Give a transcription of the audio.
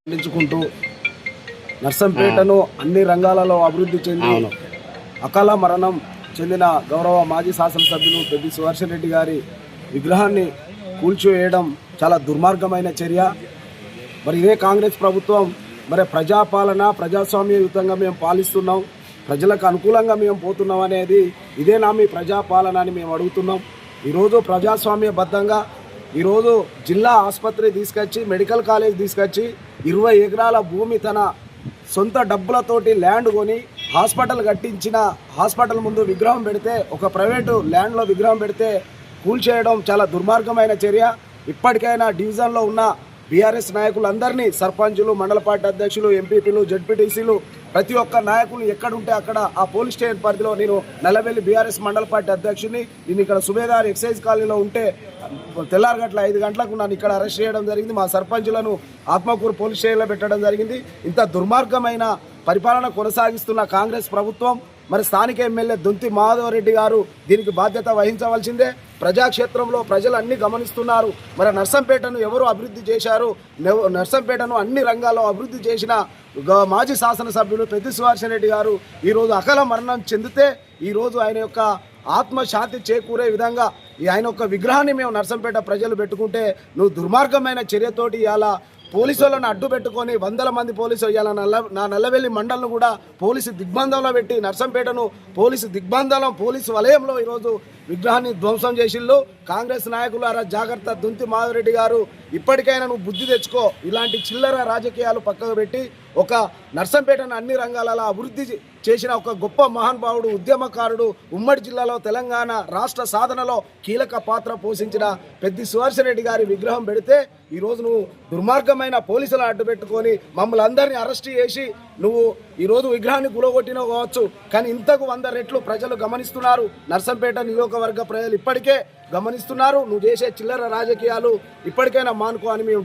ఖండించుకుంటూ నర్సంపేటను అన్ని రంగాలలో అభివృద్ధి చెంది అకాల మరణం చెందిన గౌరవ మాజీ శాసనసభ్యులు పెద్ది సుదర్శన్ రెడ్డి గారి విగ్రహాన్ని కూల్చివేయడం చాలా దుర్మార్గమైన చర్య. మరి ఇదే కాంగ్రెస్ ప్రభుత్వం మరి ప్రజాపాలన ప్రజాస్వామ్యయుతంగా మేము పాలిస్తున్నాం, ప్రజలకు అనుకూలంగా మేము పోతున్నాం అనేది ఇదేనా మీ ప్రజాపాలన అని మేము అడుగుతున్నాం. ఈరోజు ప్రజాస్వామ్యబద్ధంగా ఈరోజు జిల్లా ఆసుపత్రి తీసుకొచ్చి మెడికల్ కాలేజ్ తీసుకొచ్చి 20 ఎకరాల భూమి తన సొంత డబ్బులతోటి ల్యాండ్ కొని హాస్పిటల్ కట్టించిన హాస్పిటల్ ముందు విగ్రహం పెడితే, ఒక ప్రైవేటు ల్యాండ్లో విగ్రహం పెడితే కూల్చేయడం చాలా దుర్మార్గమైన చర్య. ఇప్పటికైనా డివిజన్లో ఉన్న బీఆర్ఎస్ నాయకులందరినీ, సర్పంచులు, మండల పార్టీ అధ్యక్షులు, ఎంపీపీలు, జడ్పీటీసీలు, ప్రతి ఒక్క నాయకులు ఎక్కడుంటే అక్కడ ఆ పోలీస్ స్టేషన్ పరిధిలో, నేను నల్లవెల్లి బీఆర్ఎస్ మండల పార్టీ అధ్యక్షుని, నేను ఇక్కడ సుబేదార్ ఎక్సైజ్ కాలనీలో ఉంటే తెల్లారగట్ల 5 గంటలకు నన్ను ఇక్కడ అరెస్ట్ చేయడం జరిగింది. మా సర్పంచులను ఆత్మకూరు పోలీస్ స్టేషన్లో పెట్టడం జరిగింది. ఇంత దుర్మార్గమైన పరిపాలన కొనసాగిస్తున్న కాంగ్రెస్ ప్రభుత్వం, మరి స్థానిక ఎమ్మెల్యే దొంతి మాధవరెడ్డి గారు దీనికి బాధ్యత వహించవలసిందే. ప్రజాక్షేత్రంలో ప్రజలు అన్ని గమనిస్తున్నారు. మరి నర్సంపేటను ఎవరు అభివృద్ధి చేశారు? నర్సంపేటను అన్ని రంగాల్లో అభివృద్ధి చేసిన మాజీ శాసనసభ్యులు పెద్ది సుదర్శన్ రెడ్డి గారు ఈరోజు అకాల మరణం చెందితే, ఈరోజు ఆయన యొక్క ఆత్మశాంతి చేకూరే విధంగా ఆయన యొక్క విగ్రహాన్ని మేము నర్సంపేట ప్రజలు పెట్టుకుంటే, నువ్వు దుర్మార్గమైన చర్యతోటి ఇలా పోలీసులను అడ్డు పెట్టుకొని 100 మంది పోలీసులు ఇలా నా నల్లవెల్లి మండలను కూడా పోలీసు దిగ్బంధంలో పెట్టి నర్సంపేటను పోలీసు వలయంలో ఈరోజు విగ్రహాన్ని ధ్వంసం చేసిళ్ళు. కాంగ్రెస్ నాయకులారా జాగ్రత్త. దొంతి మాధవరెడ్డి గారు, ఇప్పటికైనా నువ్వు బుద్ధి తెచ్చుకో. ఇలాంటి చిల్లర రాజకీయాలు పక్కకు పెట్టి ఒక నర్సంపేటను అన్ని రంగాలలో అభివృద్ధి చేసిన ఒక గొప్ప మహానుభావుడు, ఉద్యమకారుడు, ఉమ్మడి జిల్లాలో తెలంగాణ రాష్ట్ర సాధనలో కీలక పాత్ర పోషించిన పెద్ది సుదర్శన్ రెడ్డి గారి విగ్రహం పెడితే, ఈరోజు నువ్వు దుర్మార్గమైన పోలీసులను అడ్డు పెట్టుకొని మమ్మల్ని అందరినీ అరెస్ట్ చేసి నువ్వు ఈరోజు విగ్రహాన్ని గులగొట్టినవు కావచ్చు, కానీ ఇంతకు 100 రెట్లు ప్రజలు గమనిస్తున్నారు. నర్సంపేట నియోజకవర్గ ప్రజలు ఇప్పటికే గమనిస్తున్నారు. నువ్వు చేసే చిల్లర రాజకీయాలు ఇప్పటికైనా మానుకో అని మేము